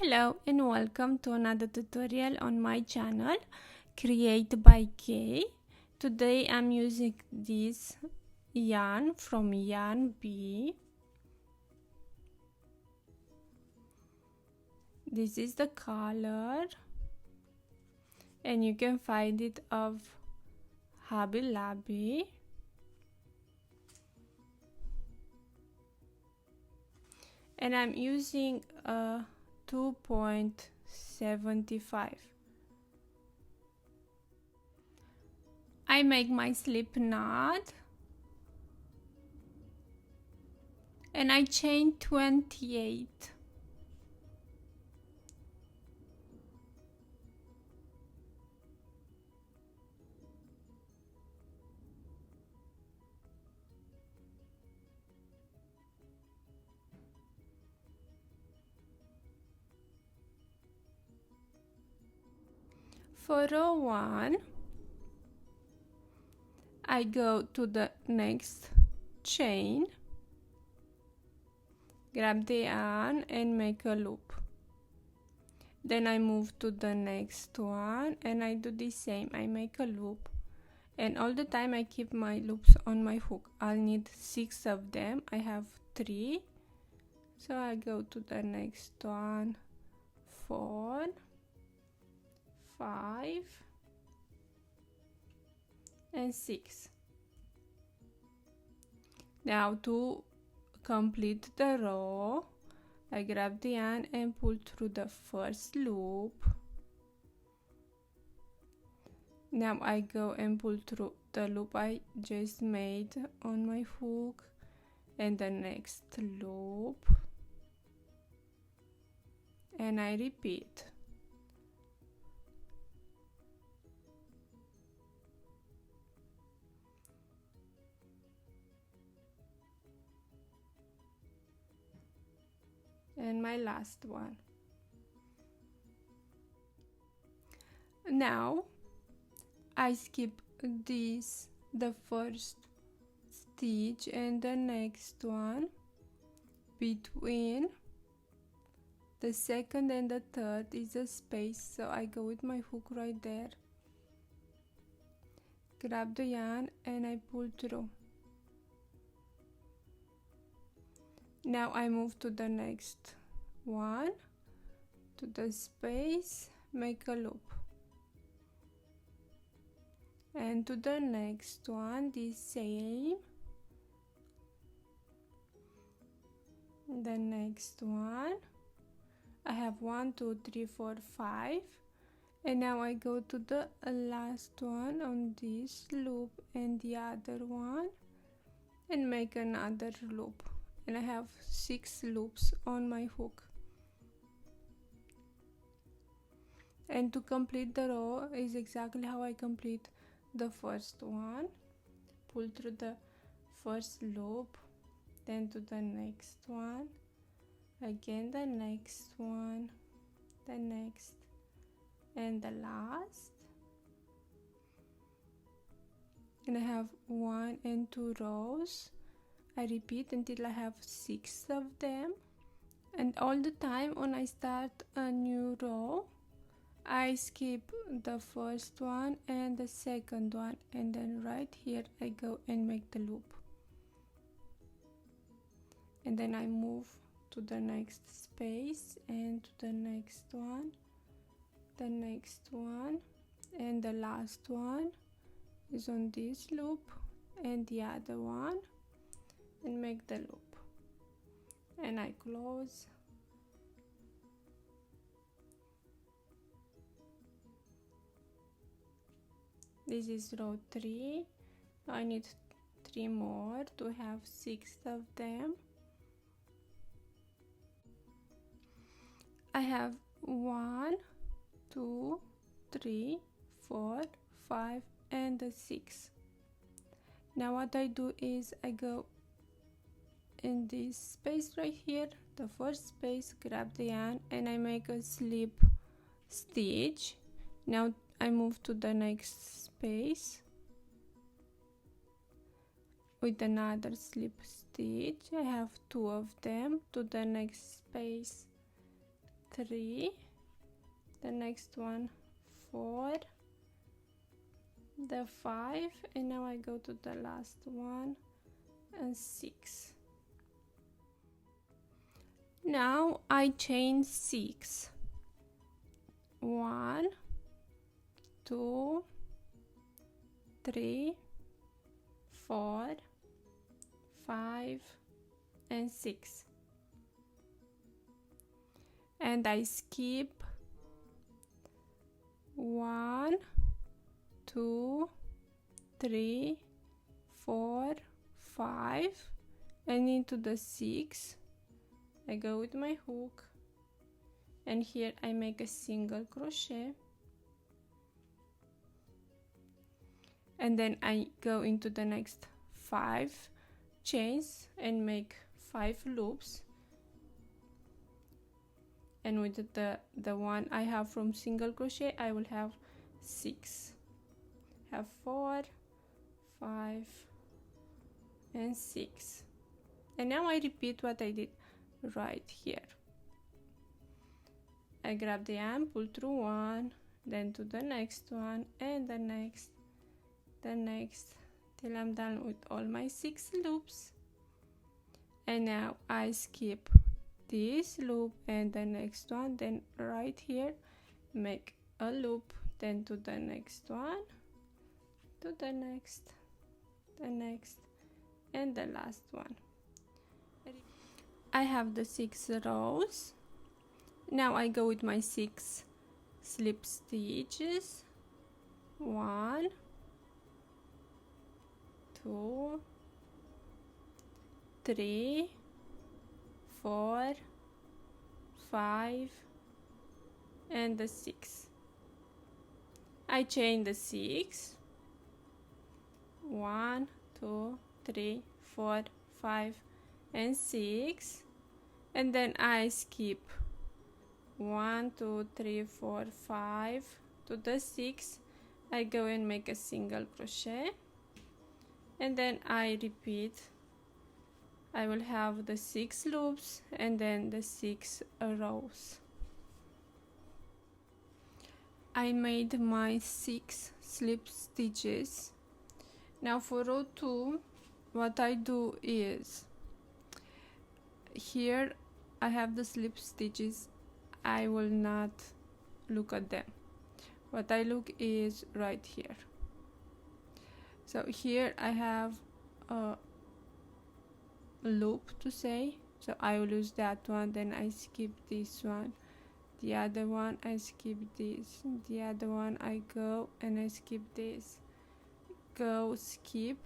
Hello and welcome to another tutorial on my channel Create by Kay. Today I'm using this yarn from Yarn B. This is the color and you can find it of Hobby Lobby. And I'm using a 2.75. I make my slip knot and I chain 28. For row 1, I go to the next chain, grab the yarn and make a loop. Then I move to the next one and I do the same. I make a loop and all the time I keep my loops on my hook. I'll need 6 of them. I have 3, so I go to the next one, 4, 5 and 6. Now to complete the row, I grab the yarn and pull through the first loop. Now I go and pull through the loop I just made on my hook and the next loop, and I repeat. And my last one. Now I skip this, the first stitch and the next one. Between the second and the third is a space, so I go with my hook right there, grab the yarn and I pull through. Now I move to the next one, to the space, make a loop, and to the next one the same, the next one. I have 1 2 3 4 5, and now I go to the last one on this loop and the other one and make another loop, and I have 6 loops on my hook. And to complete the row is exactly how I complete the first one. Pull through the first loop, then to the next one, again the next one, the next and the last, and I have 1 and 2 rows. I repeat until I have 6 of them, and all the time when I start a new row I skip the first one and the second one, and then right here I go and make the loop, and then I move to the next space and to the next one, the next one, and the last one is on this loop and the other one, and make the loop, and I close. This is row 3. I need 3 more to have 6 of them. I have 1 2 3 4 5 and 6. Now what I do is I go in this space right here, the first space, grab the yarn and I make a slip stitch. Now I move to the next space with another slip stitch. I have 2 of them. To the next space, 3, the next one 4, the 5, and now I go to the last one and 6. Now I chain 6. 1, 2, 3, 4, 5, and 6. And I skip 1, 2, 3, 4, 5, and into the 6 I go with my hook, and here I make a single crochet, and then I go into the next 5 chains and make 5 loops, and with the one I have from single crochet I will have 6, have 4, 5, and 6, and now I repeat what I did right here. I grab the yarn, pull through one, then to the next one, and the next, till I'm done with all my 6 loops. And now I skip this loop and the next one, then right here make a loop, then to the next one, to the next, and the last one. I have the 6 rows. Now I go with my 6 slip stitches. 1, 2, 3, 4, 5, and the 6. I chain the 6. 1, 2, 3, 4, 5, and 6, and then I skip 1, 2, 3, 4, 5 to the 6. I go and make a single crochet, and then I repeat. I will have the 6 loops and then the 6 rows. I made my 6 slip stitches. Now for row 2, what I do is, here I have the slip stitches. I will not look at them. What I look is right here. So here I have a loop to say, so I will use that one, then I skip this one, the other one I skip this, the other one I go and I skip this, go, skip,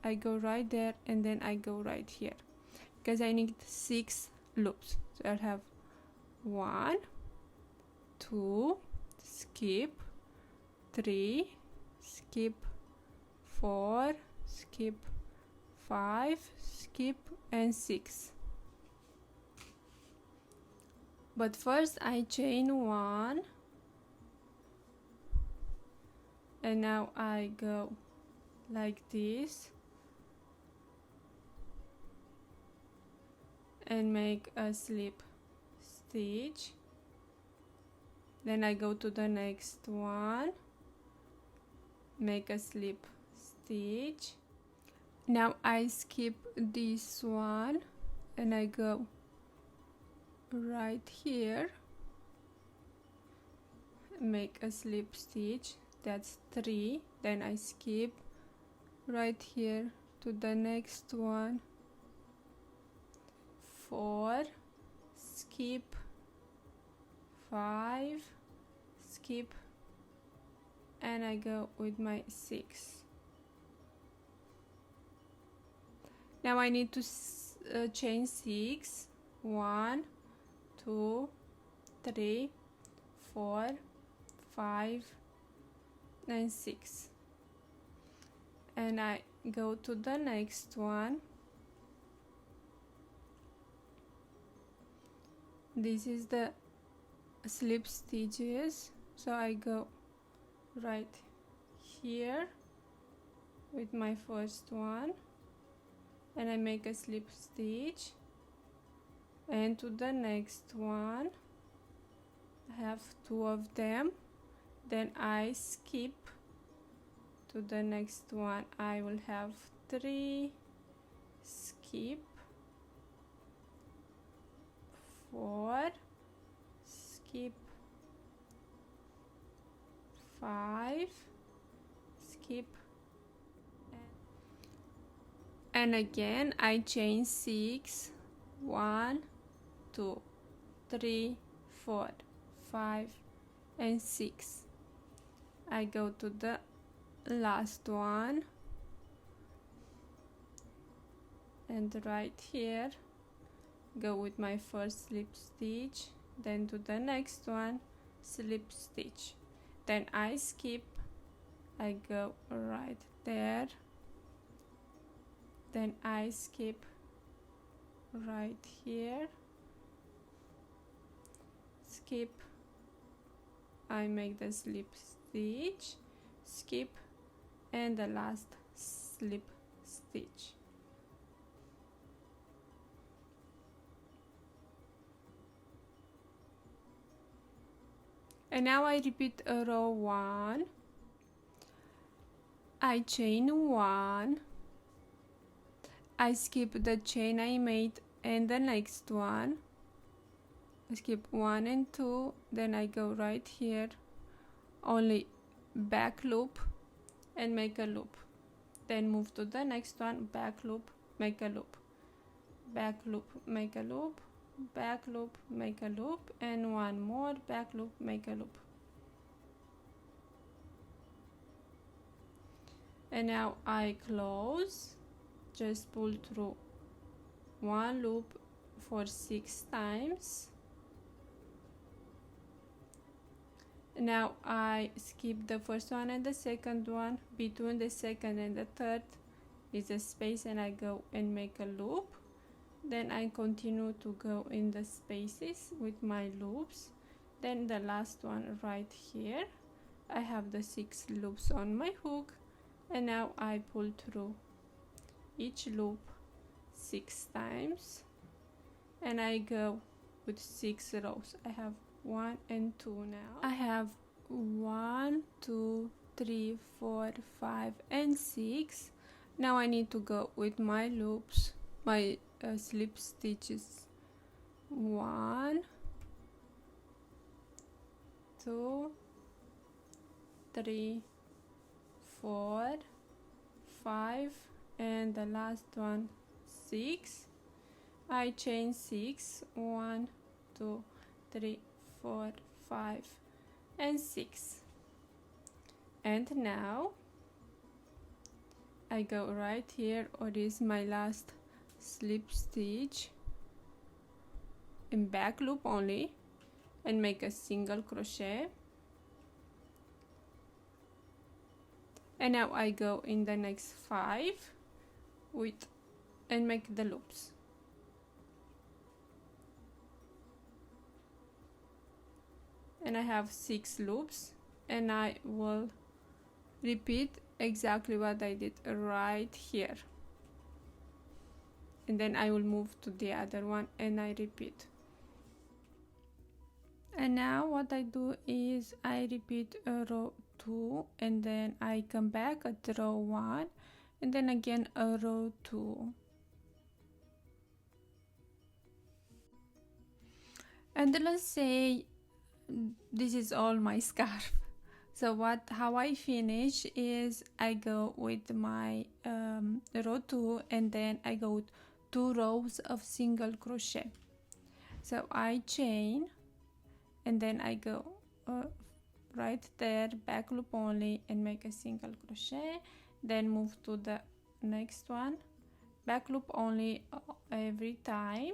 I go right there, and then I go right here, because I need 6 loops. So I'll have 1, 2, skip, 3, skip, 4, skip, 5, skip, and 6. But first I chain 1, and now I go like this and make a slip stitch. Then I go to the next one, make a slip stitch. Now I skip this one and I go right here, make a slip stitch, that's 3, then I skip right here to the next one, 4, skip, 5, skip, and I go with my 6. Now I need to chain 6, 1, 2, 3, 4, 5, and 6, and I go to the next one. This is the slip stitches, so I go right here with my first one and I make a slip stitch, and to the next one I have 2 of them, then I skip to the next one. I will have 3, skip, 4, skip, 5, skip, and again I chain 6, 1, 2, 3, 4, 5 and 6. I go to the last one and right here go with my first slip stitch, then to the next one, slip stitch, then I skip, I go right there, then I skip right here, skip, I make the slip stitch, skip, and the last slip stitch. And now I repeat a row 1, I chain 1, I skip the chain I made and the next one, I skip 1 and 2, then I go right here, only back loop and make a loop, then move to the next one, back loop, make a loop, back loop, make a loop, back loop, make a loop, and one more back loop, make a loop. And now I close, just pull through one loop for 6 times. Now I skip the first one and the second one. Between the second and the third is a space and I go and make a loop. Then I continue to go in the spaces with my loops. Then the last one right here, I have the 6 loops on my hook, and now I pull through each loop 6 times and I go with 6 rows. I have 1 and 2 now. I have 1, 2, 3, 4, 5 and 6. Now I need to go with my loops, my slip stitches. 1, 2, 3, 4, 5 and the last one 6. I chain 6, 1, 2, 3, 4, 5 and 6. And now I go right here, or is my last slip stitch in back loop only, and make a single crochet. And now I go in the next 5 with and make the loops. And I have 6 loops, and I will repeat exactly what I did right here, and then I will move to the other one and I repeat. And now what I do is I repeat a row 2 and then I come back at row 1 and then again a row 2. And let's say this is all my scarf. So how I finish is I go with my row 2 and then I go with 2 rows of single crochet. So I chain and then I go right there, back loop only, and make a single crochet, then move to the next one, back loop only every time.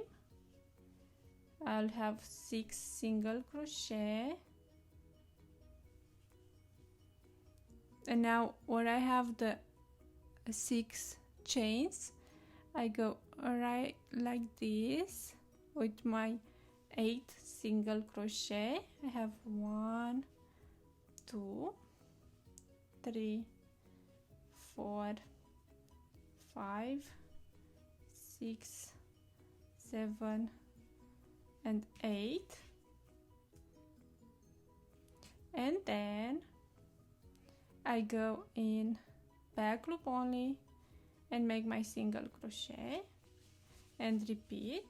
I'll have 6 single crochet, and now where I have the 6 chains, I go right like this with my 8 single crochet. I have 1, 2, 3, 4, 5, 6, 7 and 8. and then I go in back loop only and make my single crochet and repeat.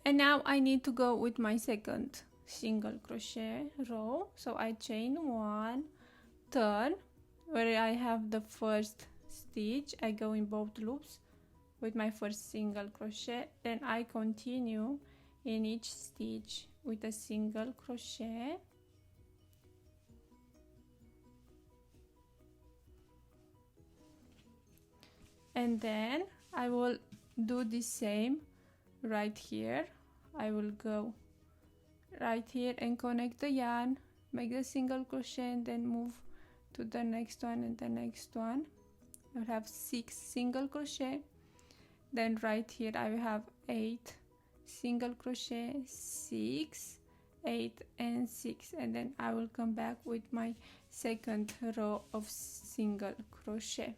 And now I need to go with my second single crochet row, so I chain 1, turn where I have the first stitch, I go in both loops with my first single crochet, then I continue in each stitch with a single crochet, and then I will do the same right here. I will go right here and connect the yarn, make the single crochet, and then move to the next one and the next one. I will have 6 single crochet, then right here I will have 8 single crochet, 6, 8 and 6, and then I will come back with my second row of single crochet.